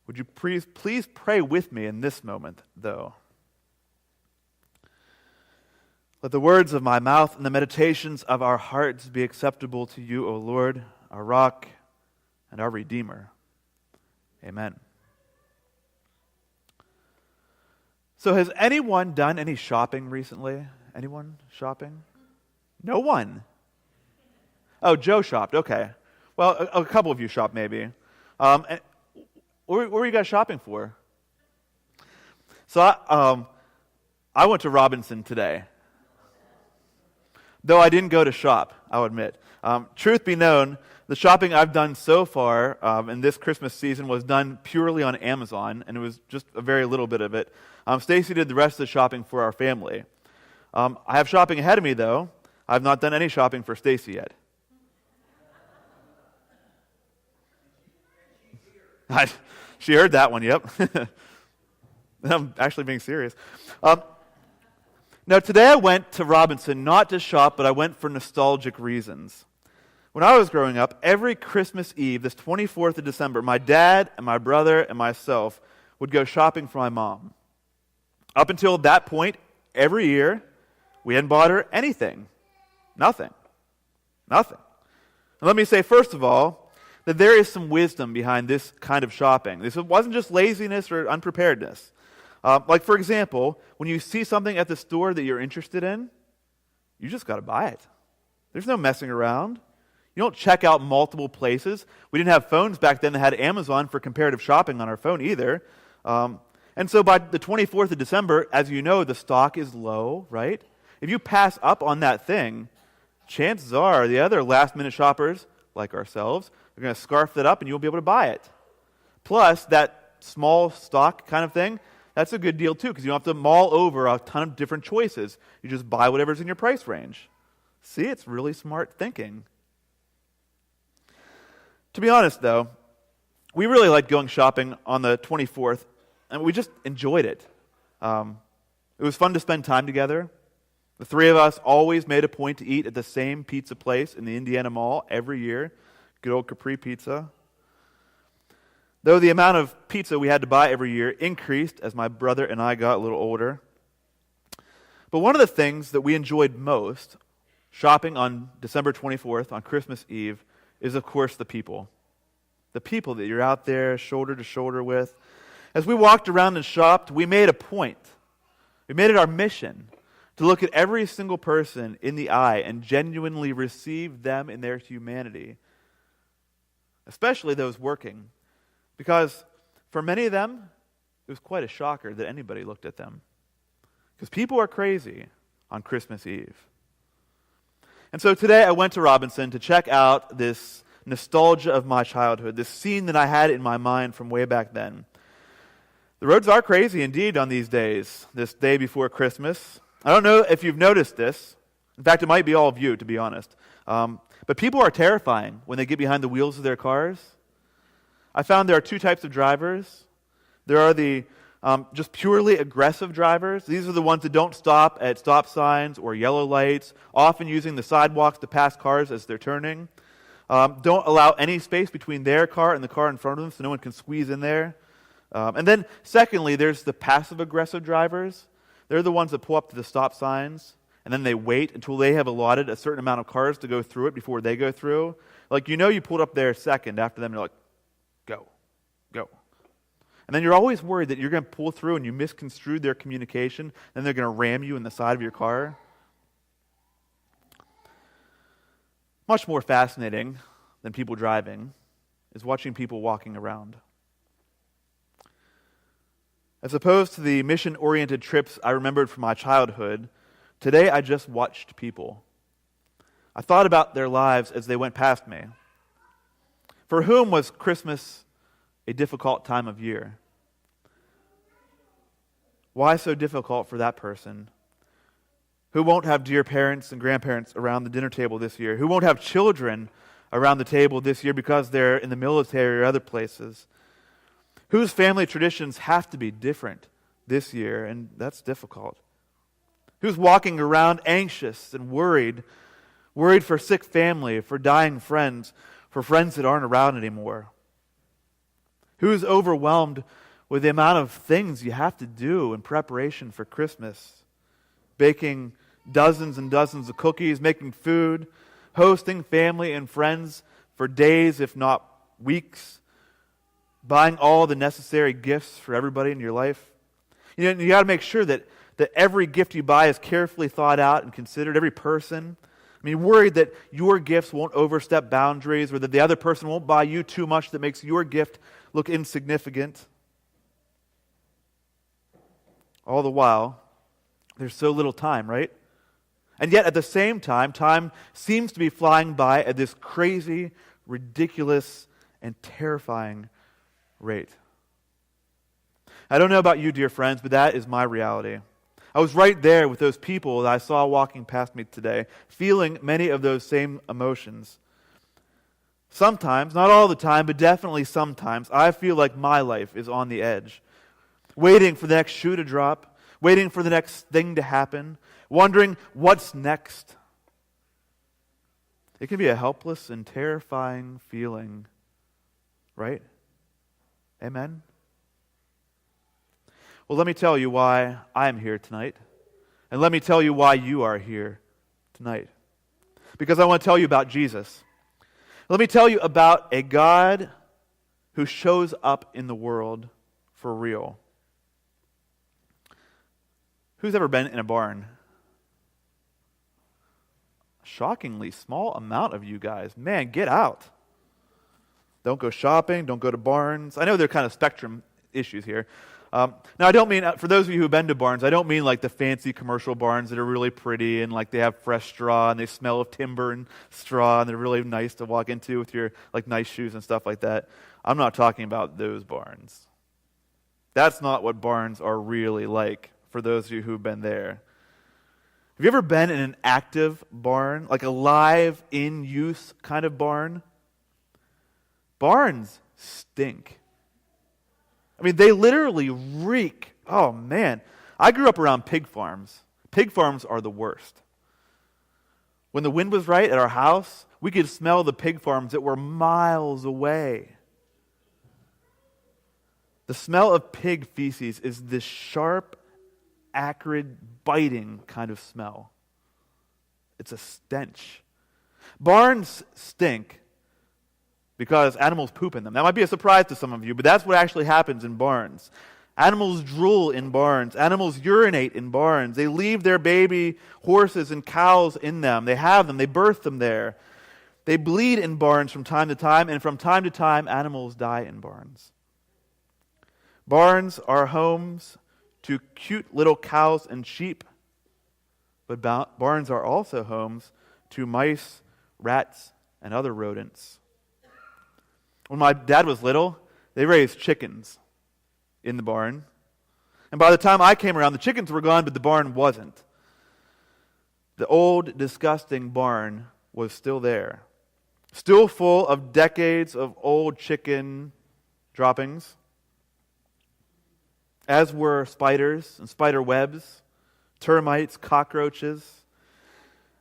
Would you please pray with me in this moment, though? Let the words of my mouth and the meditations of our hearts be acceptable to you, O Lord, our rock and our Redeemer. Amen. So has anyone done any shopping recently? Anyone shopping? No one. Oh, Joe shopped. Okay. Well, a couple of you shopped maybe. Where were you guys shopping for? So I went to Robinson today. Though I didn't go to shop, I'll admit. Truth be known, the shopping I've done so far in this Christmas season was done purely on Amazon, and it was just a very little bit of it. Stacy did the rest of the shopping for our family. I have shopping ahead of me, though. I've not done any shopping for Stacy yet. She heard that one, yep. I'm actually being serious. Now, today I went to Robinson not to shop, but I went for nostalgic reasons. When I was growing up, every Christmas Eve, this 24th of December, my dad and my brother and myself would go shopping for my mom. Up until that point, every year, we hadn't bought her anything. Nothing. And let me say, first of all, that there is some wisdom behind this kind of shopping. This wasn't just laziness or unpreparedness. Like, for example, when you see something at the store that you're interested in, you just got to buy it. There's no messing around. You don't check out multiple places. We didn't have phones back then that had Amazon for comparative shopping on our phone either. And so by the 24th of December, as you know, the stock is low, right? If you pass up on that thing, chances are the other last-minute shoppers, like ourselves, are going to scarf that up and you'll be able to buy it. Plus, that small stock kind of thing, that's a good deal too, because you don't have to mull over a ton of different choices. You just buy whatever's in your price range. See, it's really smart thinking. To be honest, though, we really liked going shopping on the 24th, and we just enjoyed it. It was fun to spend time together. The three of us always made a point to eat at the same pizza place in the Indiana Mall every year. Good old Capri Pizza. Though the amount of pizza we had to buy every year increased as my brother and I got a little older. But one of the things that we enjoyed most, shopping on December 24th, on Christmas Eve, is, of course, the people. The people that you're out there shoulder to shoulder with. As we walked around and shopped, we made a point. We made it our mission to look at every single person in the eye and genuinely receive them in their humanity, especially those working. Because for many of them, it was quite a shocker that anybody looked at them. Because people are crazy on Christmas Eve. And so today I went to Robinson to check out this nostalgia of my childhood, this scene that I had in my mind from way back then. The roads are crazy indeed on these days, this day before Christmas. I don't know if you've noticed this. In fact, it might be all of you, to be honest. But people are terrifying when they get behind the wheels of their cars. I found there are two types of drivers. There are the just purely aggressive drivers. These are the ones that don't stop at stop signs or yellow lights, often using the sidewalks to pass cars as they're turning. Don't allow any space between their car and the car in front of them so no one can squeeze in there. And then secondly, there's the passive-aggressive drivers. They're the ones that pull up to the stop signs, and then they wait until they have allotted a certain amount of cars to go through it before they go through. Like, you know you pulled up there second after them, you're like, go. And then you're always worried that you're going to pull through and you misconstrued their communication, and they're going to ram you in the side of your car. Much more fascinating than people driving is watching people walking around. As opposed to the mission-oriented trips I remembered from my childhood, today I just watched people. I thought about their lives as they went past me. For whom was Christmas a difficult time of year? Why so difficult for that person? Who won't have dear parents and grandparents around the dinner table this year? Who won't have children around the table this year because they're in the military or other places? Whose family traditions have to be different this year, and that's difficult? Who's walking around anxious and worried for sick family, for dying friends, for friends that aren't around anymore? Who's overwhelmed with the amount of things you have to do in preparation for Christmas? Baking dozens and dozens of cookies, making food, hosting family and friends for days, if not weeks, buying all the necessary gifts for everybody in your life. You got to make sure that every gift you buy is carefully thought out and considered, every person. I mean, worried that your gifts won't overstep boundaries or that the other person won't buy you too much that makes your gift look insignificant. All the while, there's so little time, right? And yet, at the same time, time seems to be flying by at this crazy, ridiculous, and terrifying rate. I don't know about you, dear friends, but that is my reality. I was right there with those people that I saw walking past me today, feeling many of those same emotions. Sometimes, not all the time, but definitely sometimes, I feel like my life is on the edge, waiting for the next shoe to drop, waiting for the next thing to happen, wondering what's next. It can be a helpless and terrifying feeling, right? Amen? Well, let me tell you why I'm here tonight. And let me tell you why you are here tonight. Because I want to tell you about Jesus. Let me tell you about a God who shows up in the world for real. Who's ever been in a barn? Shockingly small amount of you guys. Man, get out. Don't go shopping, don't go to barns. I know there are kind of spectrum issues here. Now, I don't mean, for those of you who've been to barns, I don't mean like the fancy commercial barns that are really pretty and like they have fresh straw and they smell of timber and straw and they're really nice to walk into with your like nice shoes and stuff like that. I'm not talking about those barns. That's not what barns are really like for those of you who've been there. Have you ever been in an active barn, like a live, in-use kind of barn? Barns stink. I mean, they literally reek. Oh, man. I grew up around pig farms. Pig farms are the worst. When the wind was right at our house, we could smell the pig farms that were miles away. The smell of pig feces is this sharp, acrid, biting kind of smell. It's a stench. Barns stink because animals poop in them. That might be a surprise to some of you, but that's what actually happens in barns. Animals drool in barns. Animals urinate in barns. They leave their baby horses and cows in them. They have them. They birth them there. They bleed in barns from time to time, and from time to time, animals die in barns. Barns are homes to cute little cows and sheep, but barns are also homes to mice, rats, and other rodents. When my dad was little, they raised chickens in the barn. And by the time I came around, the chickens were gone, but the barn wasn't. The old, disgusting barn was still there, still full of decades of old chicken droppings, as were spiders and spider webs, termites, cockroaches.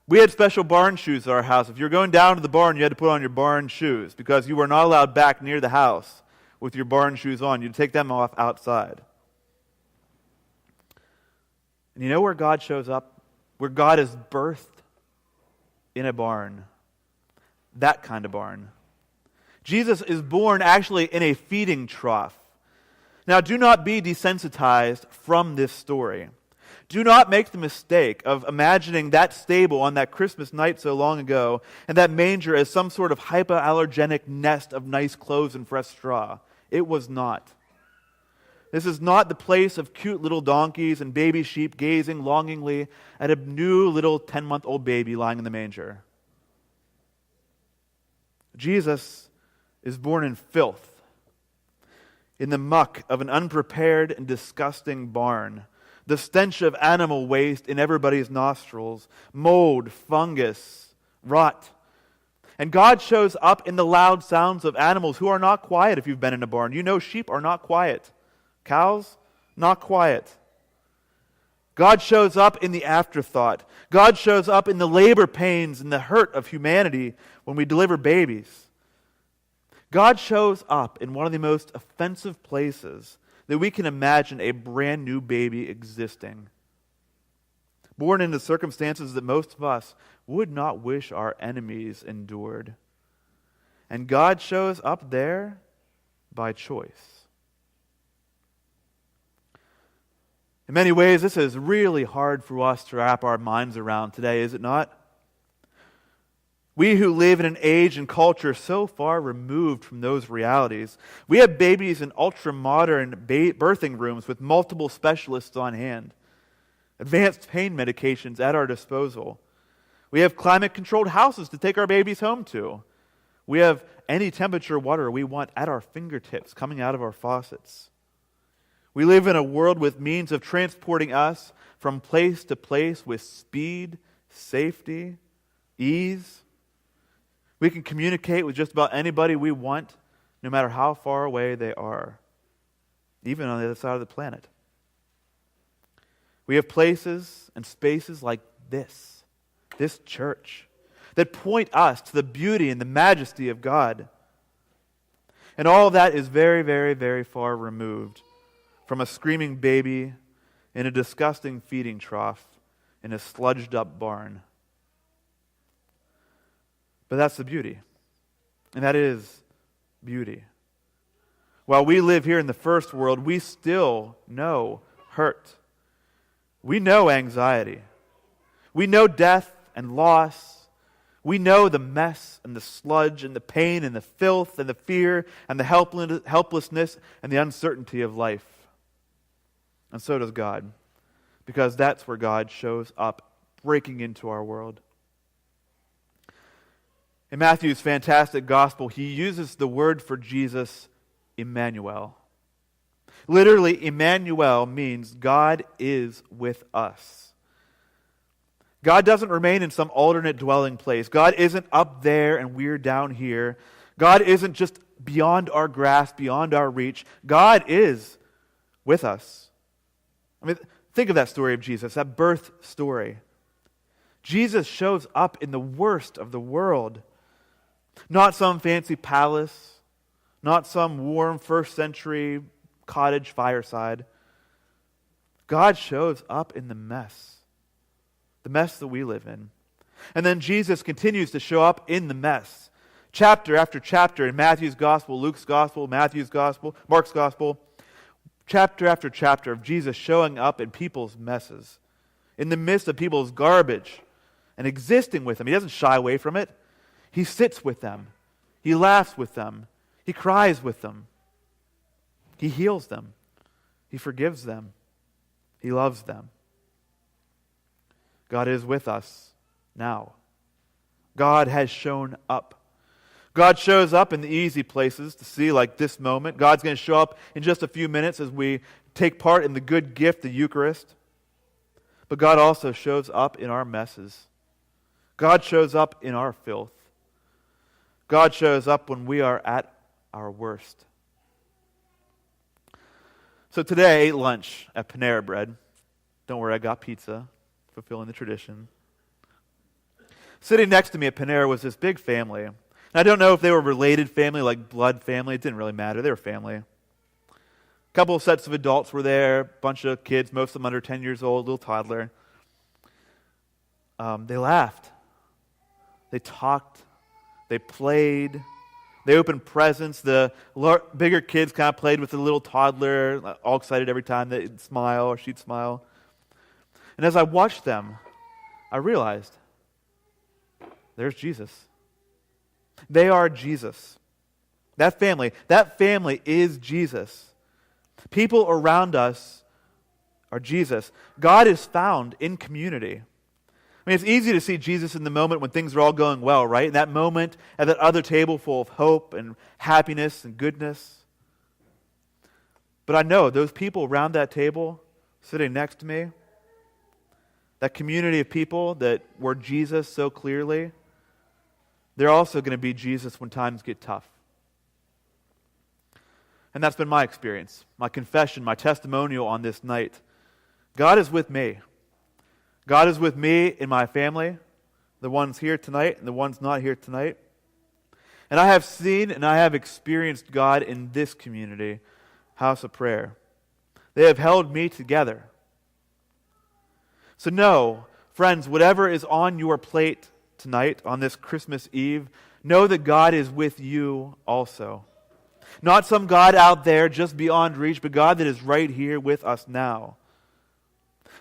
We had special barn shoes at our house. If you were going down to the barn, you had to put on your barn shoes because you were not allowed back near the house with your barn shoes on. You'd take them off outside. And you know where God shows up? Where God is birthed? In a barn. That kind of barn. Jesus is born actually in a feeding trough. Now, do not be desensitized from this story. Do not make the mistake of imagining that stable on that Christmas night so long ago and that manger as some sort of hypoallergenic nest of nice clothes and fresh straw. It was not. This is not the place of cute little donkeys and baby sheep gazing longingly at a new little 10-month-old baby lying in the manger. Jesus is born in filth, in the muck of an unprepared and disgusting barn. The stench of animal waste in everybody's nostrils, mold, fungus, rot. And God shows up in the loud sounds of animals who are not quiet if you've been in a barn. You know sheep are not quiet. Cows, not quiet. God shows up in the afterthought. God shows up in the labor pains and the hurt of humanity when we deliver babies. God shows up in one of the most offensive places that we can imagine a brand new baby existing. Born into circumstances that most of us would not wish our enemies endured. And God shows up there by choice. In many ways, this is really hard for us to wrap our minds around today, is it not? We who live in an age and culture so far removed from those realities. We have babies in ultra-modern birthing rooms with multiple specialists on hand. Advanced pain medications at our disposal. We have climate-controlled houses to take our babies home to. We have any temperature water we want at our fingertips coming out of our faucets. We live in a world with means of transporting us from place to place with speed, safety, ease. We can communicate with just about anybody we want, no matter how far away they are, even on the other side of the planet. We have places and spaces like this church, that point us to the beauty and the majesty of God. And all of that is very, very, very far removed from a screaming baby in a disgusting feeding trough in a sludged-up barn. But that's the beauty. And that is beauty. While we live here in the first world, we still know hurt. We know anxiety. We know death and loss. We know the mess and the sludge and the pain and the filth and the fear and the helplessness and the uncertainty of life. And so does God, because that's where God shows up, breaking into our world. In Matthew's fantastic gospel, he uses the word for Jesus, Immanuel. Literally, Immanuel means God is with us. God doesn't remain in some alternate dwelling place. God isn't up there and we're down here. God isn't just beyond our grasp, beyond our reach. God is with us. I mean, think of that story of Jesus, that birth story. Jesus shows up in the worst of the world. Not some fancy palace, not some warm first century cottage fireside. God shows up in the mess that we live in. And then Jesus continues to show up in the mess. Chapter after chapter in Matthew's gospel, Luke's gospel, Matthew's gospel, Mark's gospel. Chapter after chapter of Jesus showing up in people's messes, in the midst of people's garbage, and existing with them. He doesn't shy away from it. He sits with them. He laughs with them. He cries with them. He heals them. He forgives them. He loves them. God is with us now. God has shown up. God shows up in the easy places to see, like this moment. God's going to show up in just a few minutes as we take part in the good gift, the Eucharist. But God also shows up in our messes. God shows up in our filth. God shows up when we are at our worst. So today I ate lunch at Panera Bread. Don't worry, I got pizza, fulfilling the tradition. Sitting next to me at Panera was this big family. And I don't know if they were related family, like blood family. It didn't really matter. They were family. A couple of sets of adults were there, a bunch of kids, most of them under 10 years old, little toddler. They laughed. They talked. They played. They opened presents. The bigger kids kind of played with the little toddler, all excited every time they'd smile or she'd smile. And as I watched them, I realized, there's Jesus. They are Jesus. That family is Jesus. People around us are Jesus. God is found in community. I mean, it's easy to see Jesus in the moment when things are all going well, right? In that moment at that other table full of hope and happiness and goodness. But I know those people around that table sitting next to me, that community of people that were Jesus so clearly, they're also going to be Jesus when times get tough. And that's been my experience, my confession, my testimonial on this night. God is with me. God is with me in my family, the ones here tonight and the ones not here tonight. And I have seen and I have experienced God in this community, House of Prayer. They have held me together. So know, friends, whatever is on your plate tonight, on this Christmas Eve, know that God is with you also. Not some God out there just beyond reach, but God that is right here with us now.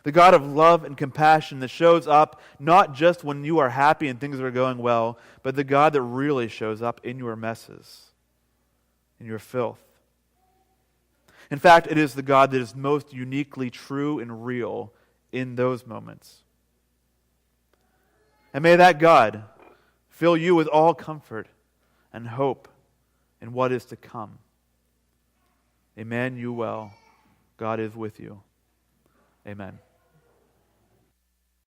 The God of love and compassion that shows up not just when you are happy and things are going well, but the God that really shows up in your messes, in your filth. In fact, it is the God that is most uniquely true and real in those moments. And may that God fill you with all comfort and hope in what is to come. Immanuel, God is with you. Amen.